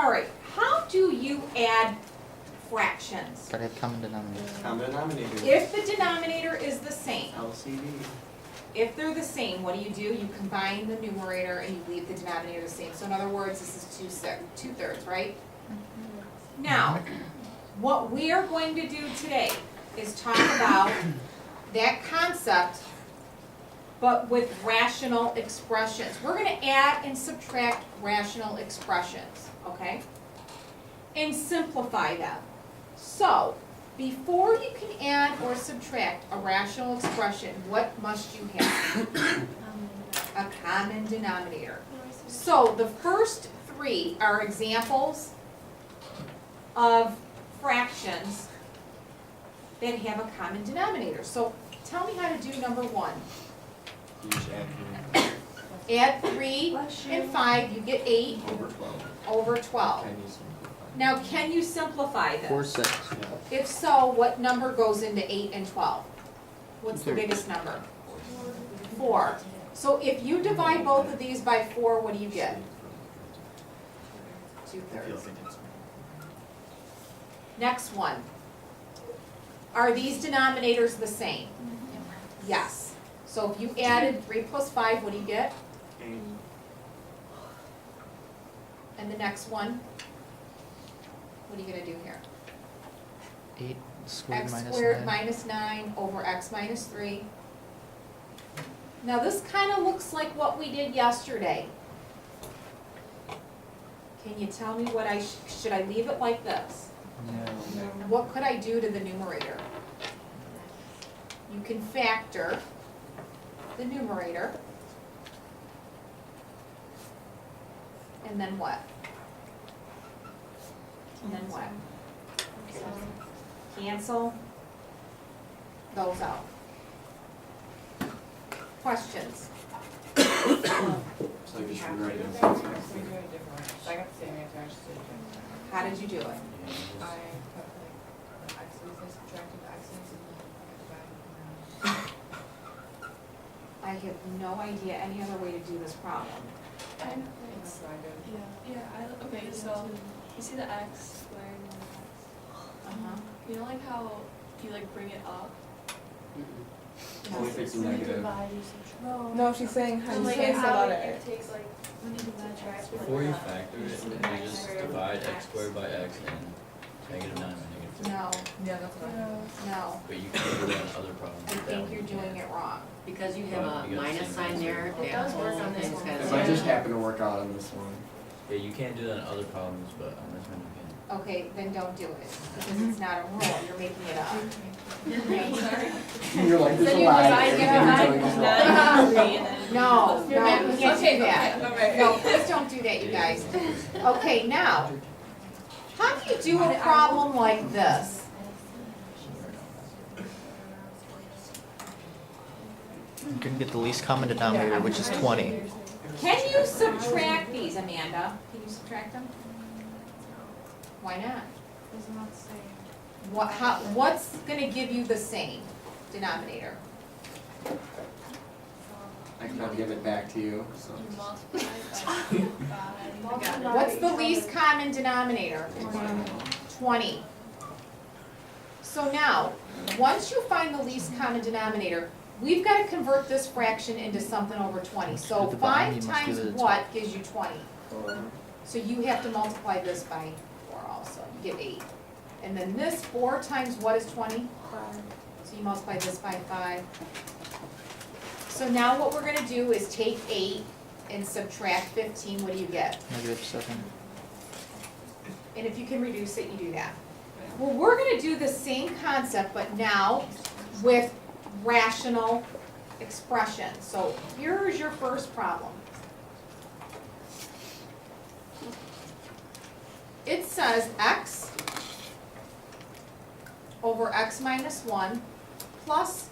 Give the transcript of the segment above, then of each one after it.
All right, how do you add fractions? Gotta have common denominator. Common denominator. If the denominator is the same, LCD. if they're the same, what do? You combine the numerator and you leave the denominator the same. So in other words, this is 2/3, right? Now, what we are going to do today is talk about that concept, but with rational expressions. We're gonna add and subtract rational expressions, okay? And simplify them. So, before you can add or subtract a rational expression, what must you have? A common denominator. So, the first three are examples of fractions that have a common denominator. So, tell me how to do number one. You just add Add 3 and 5, you get 8 over 12. over 12. Can you simplify? Now, can you simplify this? 4, 6. Yeah. If so, what number goes into 8 and 12? What's the Thirty. biggest number? 4. So if you divide both of these by 4, what do you get? I feel 2/3. like it's Next one. Are these denominators the same? Yes. So if you added 3 plus 5, what do you get? 8. And the next one? What are you gonna do here? 8 squared X minus squared 9. minus 9 over x minus 3. Now this kind of looks like what we did yesterday. Can you tell me what should I leave it like this? No. What could I do to the numerator? You can factor the numerator. And then what? And then what? Cancel those out. Questions? So you should write it. I got the same answer, I just did it. How did you do it? I put like the x's, I subtracted the x's and then I divided I have no idea any other way to do this problem. them. That's what I did. Yeah, okay, so you see the x squared and the x. Uh-huh. You know like how you like bring it up? Only if it's a negative. No, she's saying how So you like face the how letter. it takes like when you divide x. Before you factor it, you just divide x squared by x and negative 9 by negative 3. No, Yeah, that's what I did. no, But you can do that in other problems. I but that think one you're you doing can't. it wrong. Because you have Well, a you got the minus same sign answer. there, It does work on this things one. kinda It might say- just happen to work out on this one. Yeah, you can't do that in other problems, but on this one you can. Okay, then don't do it, because it's not a rule, you're making it up. You're like, there's Then a you lie. divide, Everything you you're divide telling is wrong. 9 and 3 and then. No, you can't do Okay, that. okay. No, please don't do that, you guys. Okay, now, how do you do a problem like this? You can get the least common denominator, which is 20. Can you subtract these, Amanda? Can you subtract them? Why not? It's not the same. What's gonna give you the same denominator? I can give it back to you, so. You multiply by 5. What's the least common denominator? 20. So now, once you find the least common denominator, we've got to convert this fraction into something over 20. So At the bottom, 5 you must times give it a what gives you 20? 4. So you have to multiply this by 4 also, you get 8. And then this 4 times what is 20? So you multiply this by 5. So now what we're gonna do is take 8 and subtract 15, what do you get? -7. And if you can reduce it, you do that. Well, we're gonna do the same concept, but now with rational expressions. So here's your first problem. It says x over x minus 1 plus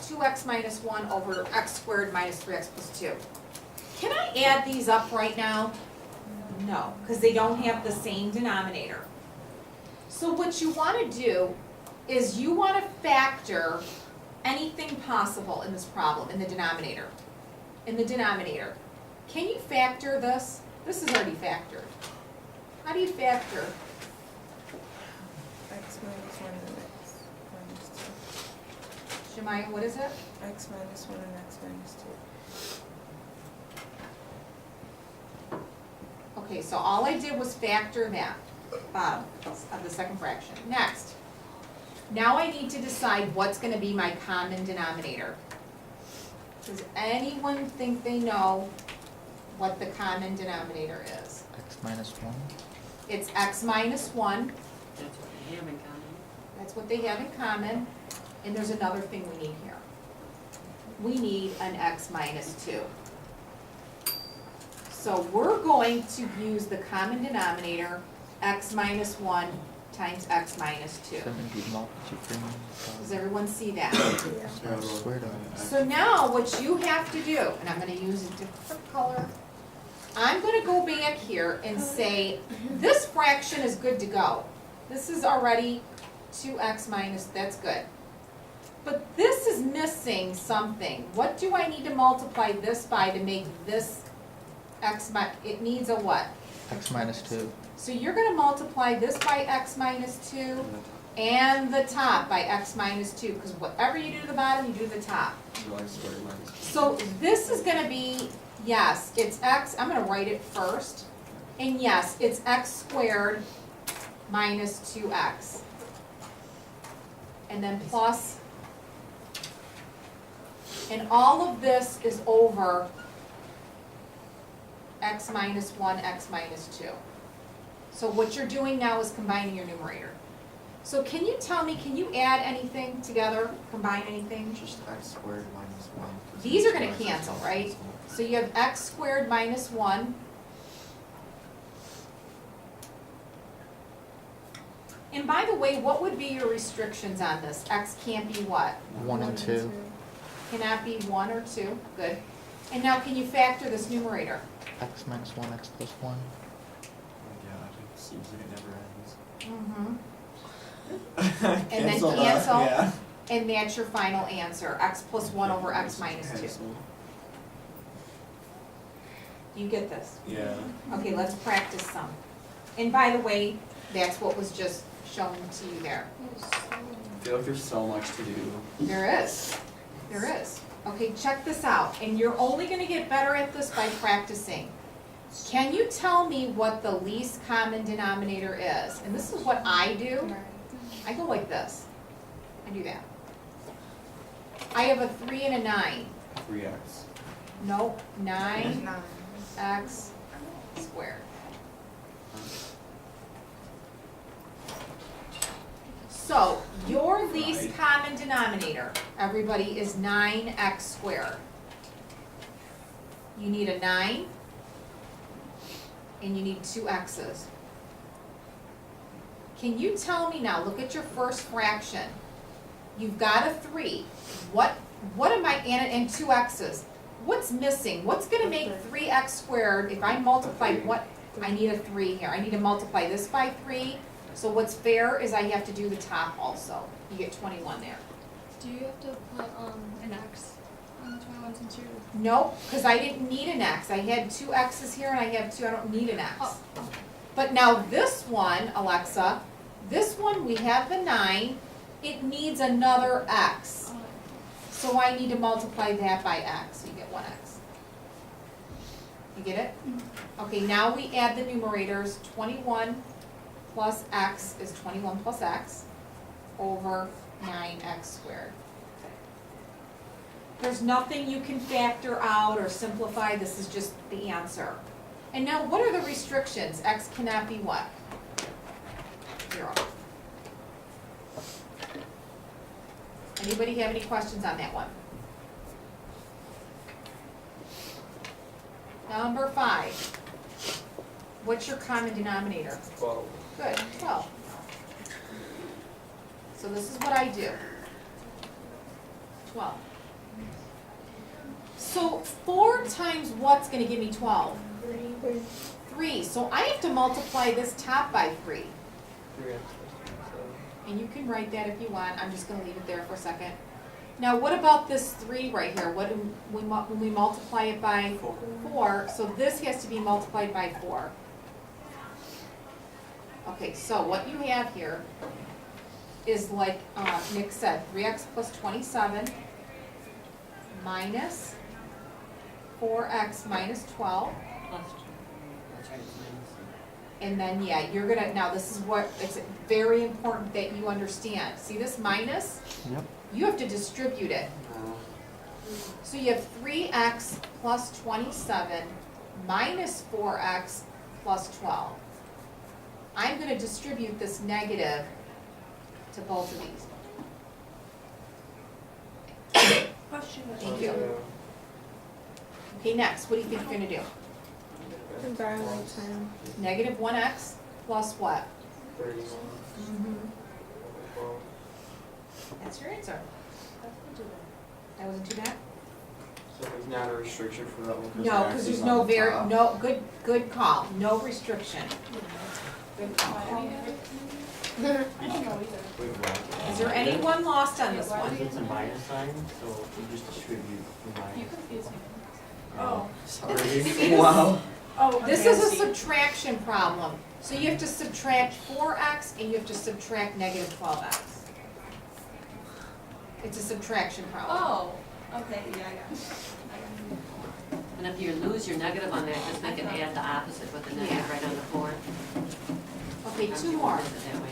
2x minus 1 over x squared minus 3x plus 2. Can I add these up right now? No, because they don't have the same denominator. So what you want to do is you want to factor anything possible in this problem in the denominator. In the denominator. Can you factor this? This is already factored. How do you factor? X minus one and X minus two. Shemaya, what is it? X minus one and X minus two. Okay, so all I did was factor that, bottom of the second fraction. Next, now I need to decide what's gonna be my common denominator. Does anyone think they know what the common denominator is? X minus one. It's x minus one, That's what they have in common. that's what they have in common, and there's another thing we need here. We need an x minus two. So we're going to use the common denominator, x minus one times x minus two. 70 multiply. Does everyone see that? I swear to God. So now what you have to do, and I'm gonna use a different color, I'm gonna go back here and say, this fraction is good to go. This is already 2x minus, that's good. But this is missing something. What do I need to multiply this by to make this it needs a what? X minus 2. So you're gonna multiply this by x minus 2 and the top by x minus 2, because whatever you do to the bottom, you do to the top. So I squared minus. So this is gonna be, yes, it's x, I'm gonna write it first. And yes, it's x squared minus 2x. And then plus, and all of this is over x minus 1, x minus 2. So what you're doing now is combining your numerator. So can you tell me, can you add anything together, combine anything? Just x squared minus one. These are gonna cancel, right? So you have x squared minus 1. And by the way, what would be your restrictions on this? X can't be what? 1 and 2. Cannot be 1 or 2, good. And now can you factor this numerator? X minus 1, x plus 1. Yeah, it seems like it never ends. Mm-hmm. And then that, cancel. yeah. And that's your final answer, x plus 1 over x minus 2. Cancel. You get this? Yeah. Okay, let's practice some. And by the way, that's what was just shown to you there. I feel like there's so much to do. There is. There is. Okay, check this out. And you're only gonna get better at this by practicing. Can you tell me what the least common denominator is? And this is what I do. I go like this. I do that. I have a 3 and a 9. 3x. Nope, 9x squared. So, your least common denominator, everybody, is 9x squared. You need a 9, and you need 2 x's. Can you tell me now, look at your first fraction. You've got a 3. What am I, and 2 x's. What's missing? What's gonna make 3x squared, if I multiply what, I need a 3 here. I need to multiply this by 3. So what's fair is I have to do the top also. You get 21 there. Do you have to put an X on the 21 since you're? Nope, because I didn't need an x. I had 2 x's here and I have 2, I don't need an x. Oh, okay. But now this one, Alexa, this one, we have the 9, it needs another x. Oh, So I need to multiply that by x, so you get 1x. You get it? Okay, now we add the numerators, 21 plus x is 21 plus x over 9x squared. There's nothing you can factor out or simplify, this is just the answer. And now what are the restrictions? X cannot be what? 0. Anybody have any questions on that one? Number 5. What's your common denominator? 12. Good, 12. So this is what I do. 12. So 4 times what's gonna give me 12? 3. So I have to multiply this top by 3. 3x. And you can write that if you want, I'm just gonna leave it there for a second. Now what about this 3 right here? What do when we multiply it by 4, so this has to be multiplied by 4. Okay, so what you have here is like, Nick said, 3x plus 27 minus 4x minus 12. Plus two. That's right, it's minus. And then, yeah, you're gonna, now this is what, it's very important that you understand. See this minus? Yep. You have to distribute it. So you have 3x plus 27 minus 4x plus 12. I'm gonna distribute this negative to both of these. Question. Thank you. Okay, next, what do you think you're gonna do? Negative 1x plus what? 31. That's your answer. That wasn't too bad? So there's not a restriction for that one? No, because there's no no, good call, no restriction. Good call. I don't know either. Is there anyone lost on this Why one? it's a minus sign, so you just distribute the minus. You confuse me. Oh, Sorry. Wow. Oh, This okay, I is a see. subtraction problem. So you have to subtract 4x and you have to subtract negative 12x. It's a subtraction problem. Oh, okay, yeah, I got it. And if you lose your negative on that, just make it add the opposite with the negative Yeah. right on the board. Okay, two more. That way.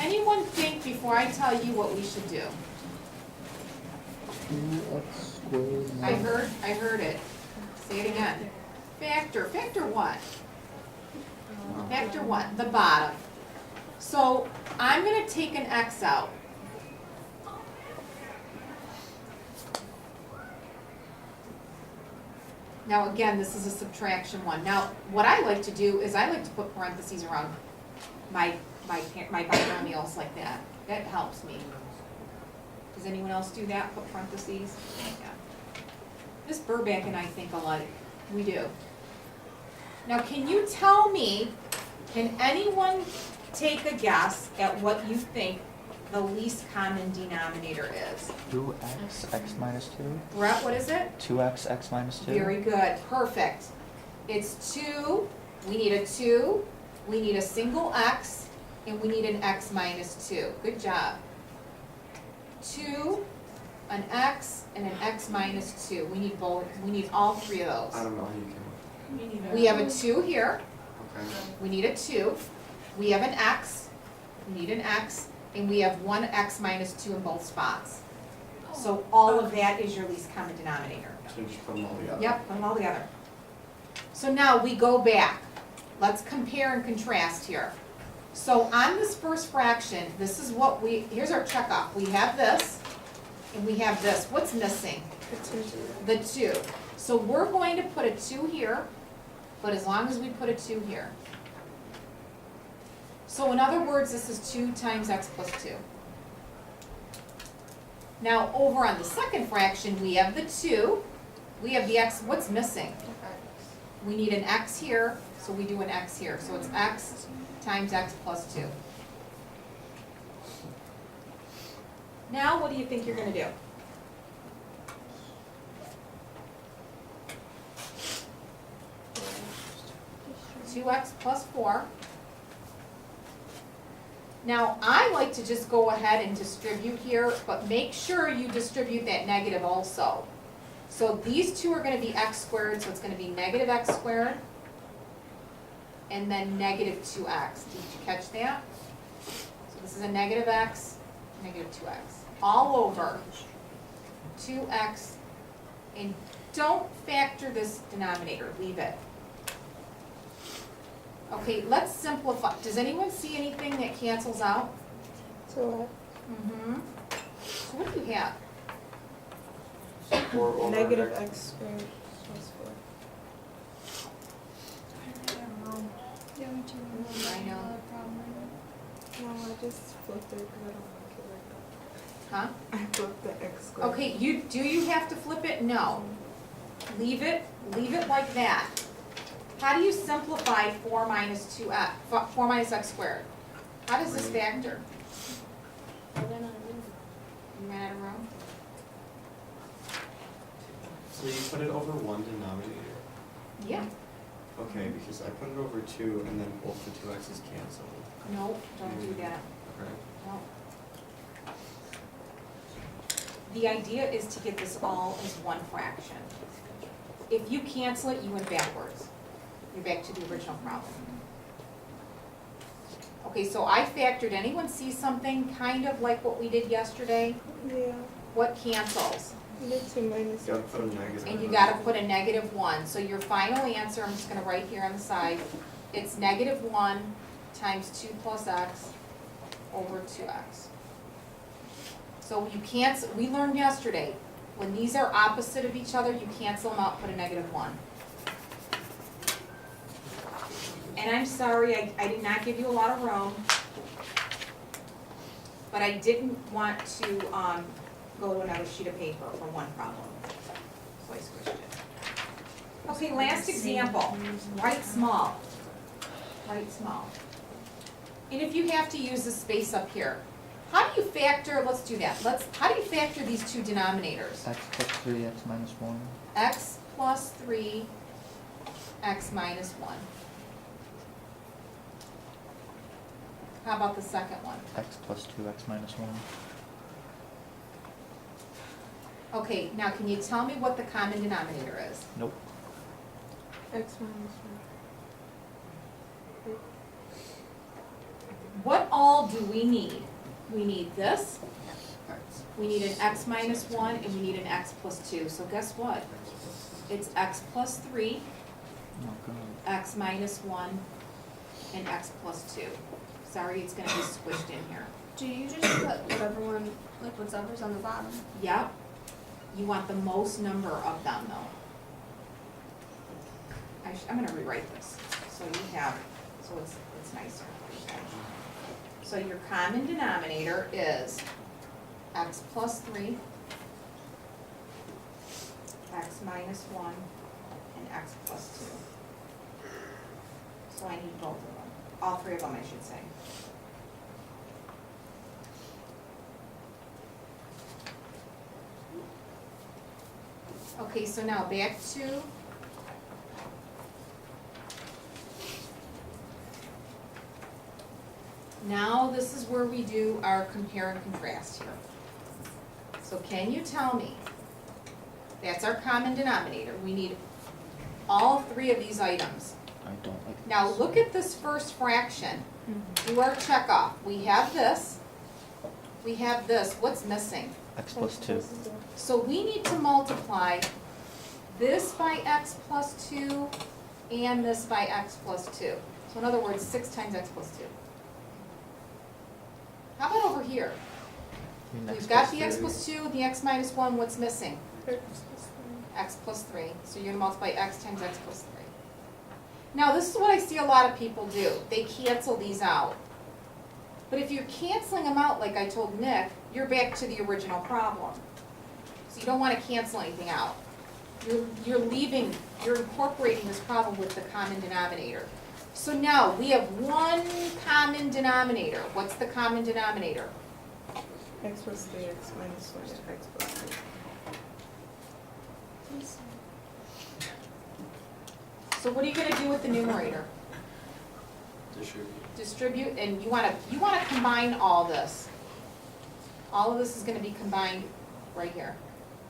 Anyone think before I tell you what we should do? 2x squared I heard it. Say it again. Factor what? Factor what? The bottom. So I'm gonna take an x out. Now again, this is a subtraction one. Now, what I like to do is I like to put parentheses around my binomials like that. That helps me. Does anyone else do that, put parentheses? Yeah. Miss Burbank and I think alike. We do. Now, can you tell me, can anyone take a guess at what you think the least common denominator is? 2x, x minus 2. Brett, what is it? 2x, x minus 2. Very good, perfect. It's 2, we need a 2, we need a single x, and we need an x minus 2. Good job. 2, an x, and an x minus 2. We need both, we need all three of I those. don't know how you can. Me neither. We have a 2 here, Okay. we need a 2, we have an x, we need an x, and we have one x minus 2 in both spots. So all of that is your least common denominator. So you just put them all together. Yep, put them all together. So now we go back. Let's compare and contrast here. So on this first fraction, this is what here's our checkoff. We have this, and we have this. What's missing? The 2. So we're going to put a 2 here, but as long as we put a 2 here. So in other words, this is 2 times x plus 2. Now over on the second fraction, we have the 2, we have the x, what's missing? We need an x here, so we do an x here. So it's x times x plus 2. Now what do you think you're going to do? Two x plus 4. Now, I like to just go ahead and distribute here, but make sure you distribute that negative also. So these two are gonna be x squared, so it's gonna be negative x squared, and then negative 2x. Did you catch that? So this is a negative x, negative 2x. All over 2x, and don't factor this denominator, leave it. Okay, let's simplify. Does anyone see anything that cancels out? So what? Mm-hmm. So what do you have? 4 over Negative x. x squared plus 4. Yeah, me too. I know. No, I just flipped it because I don't like it like Huh? that. I flipped the x squared. Okay, do you have to flip it? No. Leave it like that. How do you simplify 4 minus 2x, 4 minus x squared? How does this factor? You ran out of room? So you put it over one denominator. Yeah. Okay, because I put it over two and then both the two x's cancel. No, don't do that, Okay. no. The idea is to get this all as one fraction. If you cancel it, you went backwards. You're back to the original problem. Okay, so I factored, anyone see something kind of like what we did yesterday? Yeah. What cancels? You did 2 minus Gotta x. put a negative. And you gotta put a -1, so your final answer, I'm just gonna write here on the side, it's -1 times 2 plus x over 2x. So you cancel, we learned yesterday, when these are opposite of each other, you cancel them out, put a -1. And I'm sorry, I did not give you a lot of room, but I didn't want to, go to another sheet of paper for one problem. So I switched it. Okay, last example, write small. Write small. And if you have to use the space up here, how do you factor, let's do that, how do you factor these two denominators? X plus 3, x minus 1. X plus 3, x minus 1. How about the second one? X plus 2, x minus 1. Okay, now can you tell me what the common denominator is? Nope. X minus What all do we need? We need this, we need an x minus 1, and we need an x plus 2. So guess what? It's x plus 3, Oh, God. x minus 1, and x plus 2. Sorry, it's gonna be squished in here. Do you just put whatever one, like whatever's on the bottom? Yep. You want the most number of them though. I'm gonna rewrite this, so you have, so it's nicer. So your common denominator is x plus 3, x minus 1, and x plus 2. So I need both of them, all three of them, I should say. Okay, so now back to now this is where we do our compare and contrast here. So can you tell me, that's our common denominator, we need all three of these items. I don't like Now this. look at this first fraction, do our check off, we have this, what's missing? X plus 2. So we need to multiply this by x plus 2 and this by x plus 2. So in other words, 6 times x plus 2. How about over here? You mean X We've got plus the x 3. plus 2, the x minus 1, what's missing? X plus 3. X plus 3. So you're gonna multiply x times x plus 3. Now this is what I see a lot of people do. They cancel these out. But if you're canceling them out like I told Nick, you're back to the original problem. So you don't want to cancel anything out. You're incorporating this problem with the common denominator. So now we have one common denominator. What's the common denominator? X plus 3, x minus 1, and x plus 2. So what are you gonna do with the numerator? Distribute. Distribute, and you wanna combine all this. All of this is gonna be combined right here.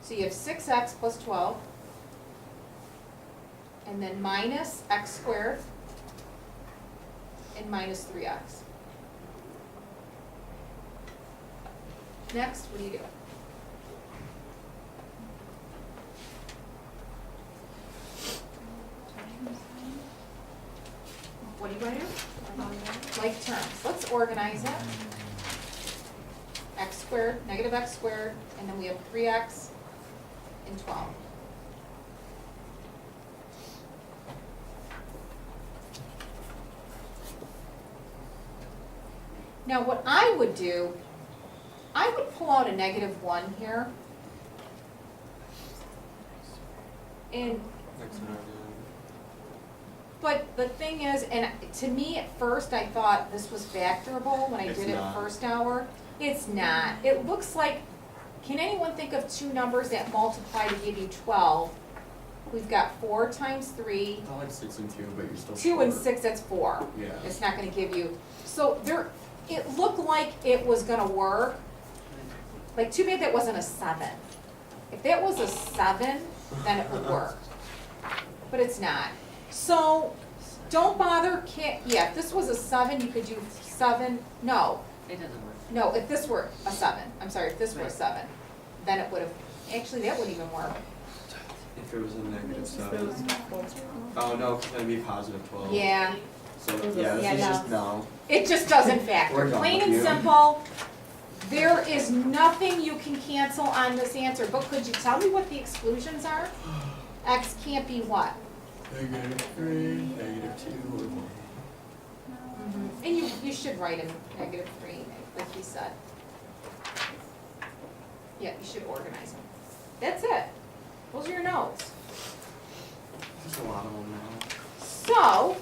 So you have 6x plus 12, and then minus x squared, and minus 3x. Next, what do you do? What are you going to do? Like terms. Let's organize it. X squared, negative x squared, and then we have 3x and 12. Now what I would do, I would pull out a -1 here. And Next one, but the thing is, and to me at first, I thought this was factorable when I It's did it not. first hour. It's not. It looks like, can anyone think of two numbers that multiply to give you 12 we've got 4 times 3, I like 6 and 2, but you're still 2 and short. 6, that's 4. Yeah. It's not gonna give you, so there, it looked like it was gonna work. Like, too bad that wasn't a 7. If that was a 7, then it would work. But it's not. So, don't bother, yeah, if this was a 7, you could do 7, no. It doesn't work. No, if this were a 7, I'm sorry, if this were a Right. 7, then it would have, actually, that wouldn't even work. If it was a negative It 7. was 12. Oh, no, because that'd be positive 12. Yeah, So, yeah, this Yeah, is no. just no. it just doesn't factor, We're done plain with and you. simple. There is nothing you can cancel on this answer, but could you tell me what the exclusions are? X can't be what? Negative 3, negative 2, or 1. And you should write in negative 3, like he said. Yeah, you should organize them. That's it. Those are your notes. There's a lot of them now. So,